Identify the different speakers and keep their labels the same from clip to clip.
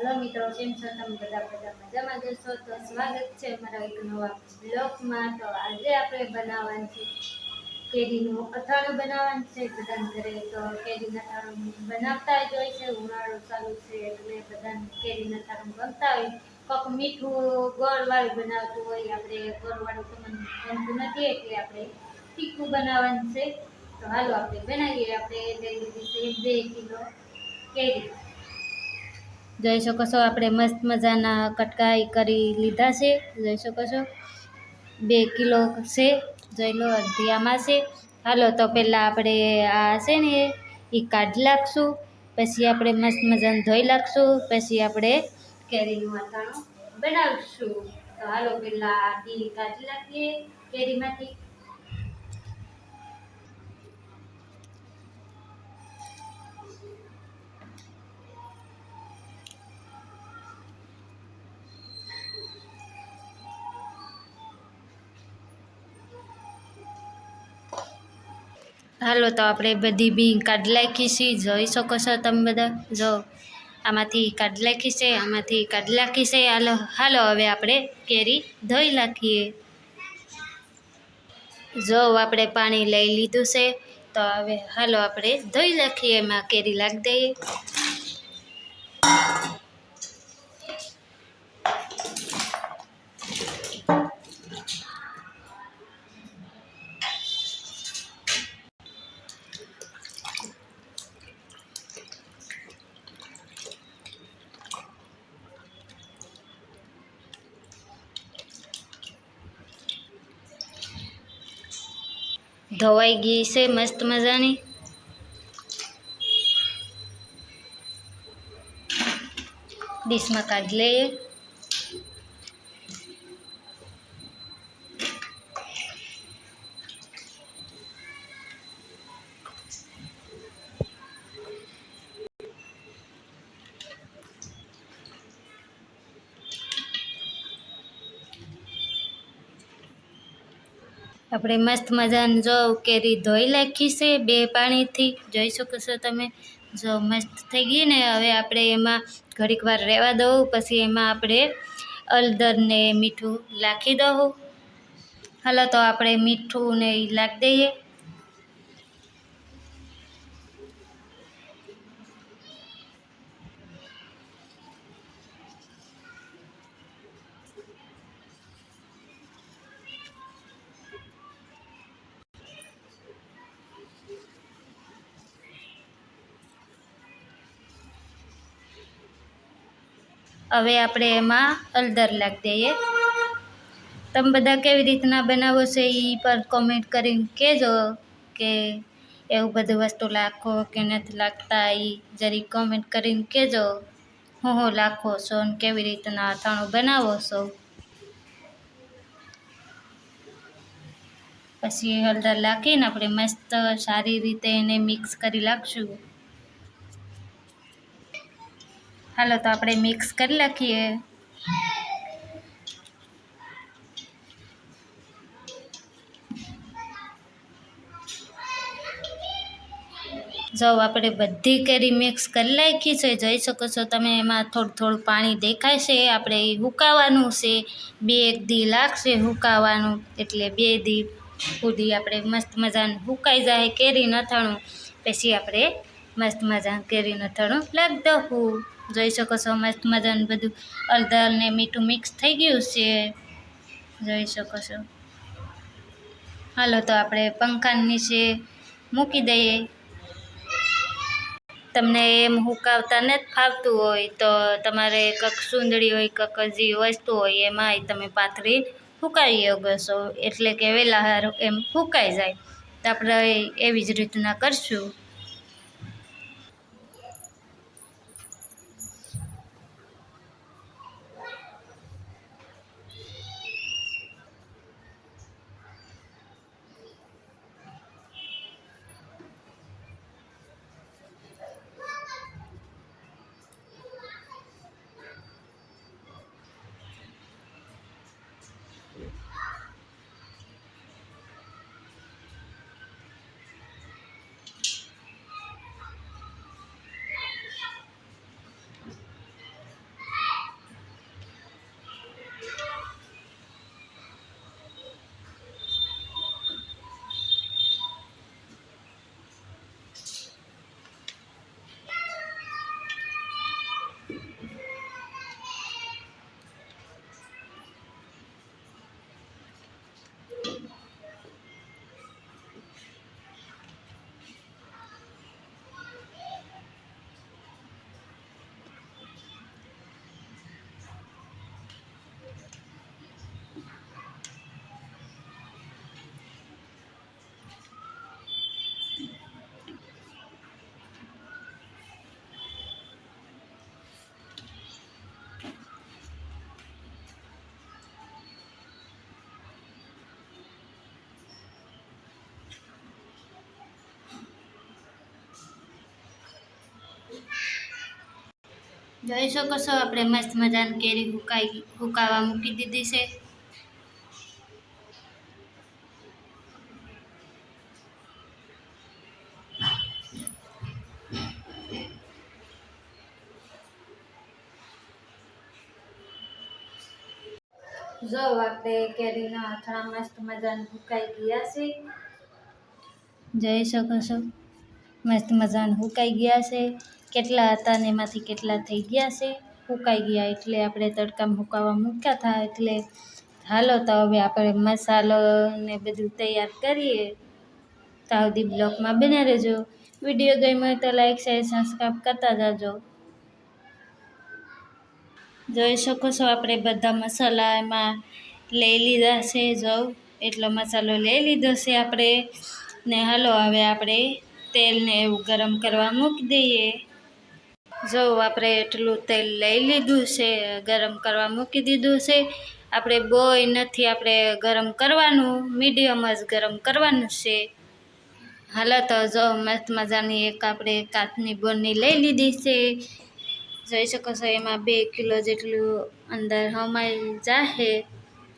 Speaker 1: Hello મિત્રો, કેમ છો તમે બધા મજામાં જશો? તો સ્વાગત છે અમારા એક નવા બ્લોગમાં. તો આજે આપણે બનાવવાનું છે કેરીનું અથાણું બનાવવાનું છે બધાને ઘરે. તો કેરીનું અથાણું બનાવતા જ હોય છે, ઉનાળો ચાલુ છે એટલે બધાને કેરીનું અથાણું ગમતા હોય. કોક મીઠું ગોળવાળું બનાવતું હોય, આપણે ગોળવાળું તો મને ગમતું નથી એટલે આપણે તીખું બનાવવાનું છે. તો હાલો આપણે બનાવીએ. આપણે લઈ લીધી છે 2 કિલો કેરી. જોઈ શકો છો આપણે મસ્ત મજાના કટકાઈ કરી લીધા છે. જોઈ શકો છો 2 કિલો છે. જોઈ લો અડધી આમાં છે. હાલો તો પહેલાં આપણે આ છે ને એ કાઢી નાખશું, પછી આપણે મસ્ત મજાને ધોઈ નાખશું, પછી આપણે કેરીનું અથાણું બનાવીશું. તો હાલો પહેલાં આ કાઢી નાખીએ કેરીમાંથી. હાલો તો આપણે બધી બી કાઢી નાખી છે. જોઈ શકો છો તમે બધા, જો આમાંથી કાઢી નાખી છે, આમાંથી કાઢી નાખી છે. હાલો હવે આપણે કેરી ધોઈ નાખીએ. જો આપણે પાણી લઈ લીધું છે. તો હવે હાલો આપણે ધોઈ નાખીએ. એમાં કેરી નાખી દઈએ. ધોવાઈ ગઈ છે મસ્ત મજાની. ડીશમાં કાઢી લઈએ. આપણે મસ્ત મજાની જો કેરી ધોઈ નાખી છે 2 પાણીથી. જોઈ શકો છો તમે, જો મસ્ત થઈ ગઈ ને. હવે આપણે એમાં ઘડીક વાર રહેવા દઉં, પછી એમાં આપણે હળદર ને મીઠું નાખી દઉં. હાલો તો આપણે મીઠું ને એ નાખી દઈએ. હવે આપણે એમાં હળદર નાખી દઈએ. તમે બધા કેવી રીતના બનાવો છો એ પર કોમેન્ટ કરીને કહેજો કે એવું બધું વસ્તુ નાખો કે નથી નાખતા. એ જરી કોમેન્ટ કરીને કહેજો હું નાખો છો ને કેવી રીતના અથાણું બનાવો છો. પછી હળદર નાખીને આપણે મસ્ત સારી રીતે એને મિક્સ કરી નાખશું. હાલો તો આપણે મિક્સ કરી નાખીએ. જો આપણે બધી કેરી મિક્સ કરી નાખી છે. જોઈ શકો છો તમે, એમાં થોડું થોડું પાણી દેખાય છે. આપણે એ સુકાવવાનું છે. 2 દી લાગશે સુકાવવાનું, એટલે 2 દી સુધી આપણે મસ્ત મજાનું સુકાઈ જાય કેરીનું અથાણું. પછી આપણે મસ્ત મજાનું કેરીનું અથાણું લાગી દઉં. જોઈ શકો છો મસ્ત મજાનું બધું હળદર ને મીઠું મિક્સ થઈ ગયું છે. જોઈ શકો છો. હાલો તો આપણે પંખા નીચે મૂકી દઈએ. તમને એમ સુકાવતા નથી ફાવતું હોય તો તમારે કંઈક સુંદડી હોય, કંઈક જે વસ્તુ હોય એમાં તમે પાથરી સુકાવી શકો છો, એટલે કે વહેલા સારું એમ સુકાઈ જાય. તો આપણે એવી જ રીતના કરશું. જોઈ શકો છો આપણે મસ્ત મજાની કેરી હુકાવા મૂકી દીધી છે. જો આપણે કેરીના અથાણા મસ્ત મજાના હુકાઈ ગયા છે. જોઈ શકો છો મસ્ત મજાના હુકાઈ ગયા છે. કેટલા હતા ને એમાંથી કેટલા થઈ ગયા છે. હુકાઈ ગયા એટલે આપણે તડકામાં હુકાવા મૂક્યા હતા. એટલે હાલો તો હવે આપણે મસાલો ને બધું તૈયાર કરીએ. તો સુધી બ્લોગમાં બને રહેજો. વિડીયો ગમ્યો હોય તો લાઈક શેર સબસ્ક્રાઈબ કરતા જાજો. જોઈ શકો છો આપણે બધા મસાલા એમાં લઈ લીધા છે. જો એટલો મસાલો લઈ લીધો છે આપણે. ને હાલો હવે આપણે તેલને એવું ગરમ કરવા મૂકી દઈએ. જો આપણે એટલું તેલ લઈ લીધું છે, ગરમ કરવા મૂકી દીધું છે. આપણે બોય નથી આપણે ગરમ કરવાનું, મીડિયમ જ ગરમ કરવાનું છે. હાલો તો જો મસ્ત મજાની એક આપણે કાચની બોરની લઈ લીધી છે. જોઈ શકો છો એમાં 2 કિલો જેટલું અંદર હમાઈ જાહે.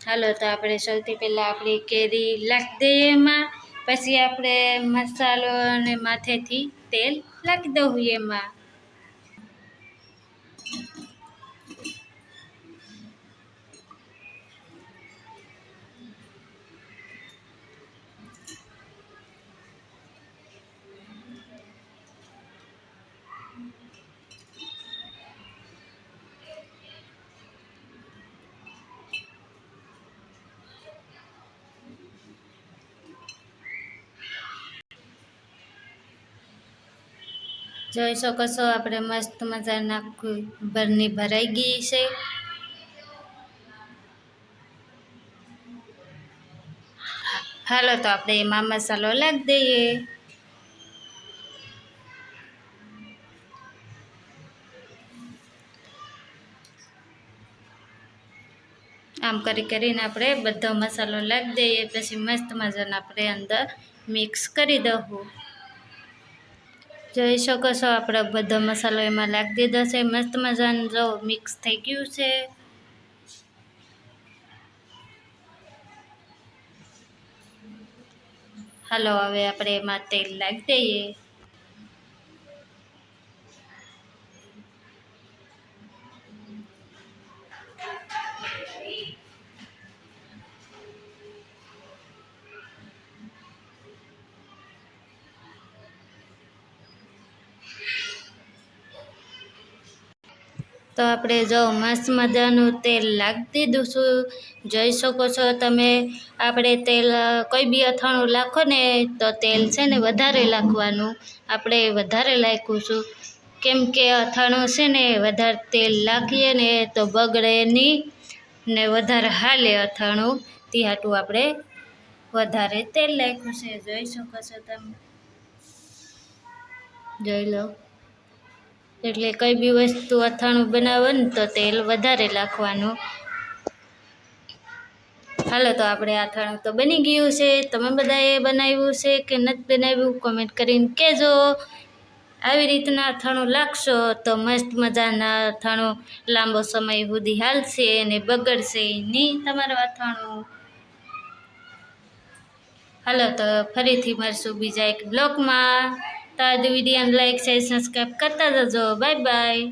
Speaker 1: હાલો તો આપણે સૌથી પહેલાં આપણી કેરી નાખી દઈએ એમાં. પછી આપણે મસાલો અને માથેથી તેલ નાખી દઉં એમાં. જોઈ શકો છો આપણે મસ્ત મજાના બરની ભરાઈ ગઈ છે. હાલો તો આપણે એમાં મસાલો નાખી દઈએ. આમ કરીને આપણે બધો મસાલો નાખી દઈએ. પછી મસ્ત મજાના આપણે અંદર મિક્સ કરી દઉં. જોઈ શકો છો આપણે બધો મસાલો એમાં નાખી દીધો છે. મસ્ત મજાનું જો મિક્સ થઈ ગયું છે. હાલો હવે આપણે એમાં તેલ નાખી દઈએ. તો આપણે જો મસ્ત મજાનું તેલ નાખી દીધું છું. જોઈ શકો છો તમે. આપણે તેલ કોઈ બી અથાણું નાખો ને તો તેલ છે ને વધારે નાખવાનું. આપણે વધારે નાખ્યું છું કેમ કે અથાણું છે ને વધારે તેલ નાખીએ ને તો બગડે નહીં ને વધારે હાલે અથાણું. તે હાટું આપણે વધારે તેલ નાખ્યું છે. જોઈ શકો છો તમે. જોઈ લો. એટલે કઈ બી વસ્તુ અથાણું બનાવો ને તો તેલ વધારે નાખવાનું. હાલો તો આપણે અથાણું તો બની ગયું છે. તમે બધાએ બનાવ્યું છે કે નથી બનાવ્યું કોમેન્ટ કરીને કહેજો. આવી રીતના અથાણું નાખશો તો મસ્ત મજાના અથાણું લાંબો સમય સુધી હાલશે અને બગડશે નહીં તમારું અથાણું. હાલો તો ફરીથી મળશું બીજા એક બ્લોગમાં. તો આ વિડીયોને લાઈક શેર સબસ્ક્રાઈબ કરતા જજો. Bye bye.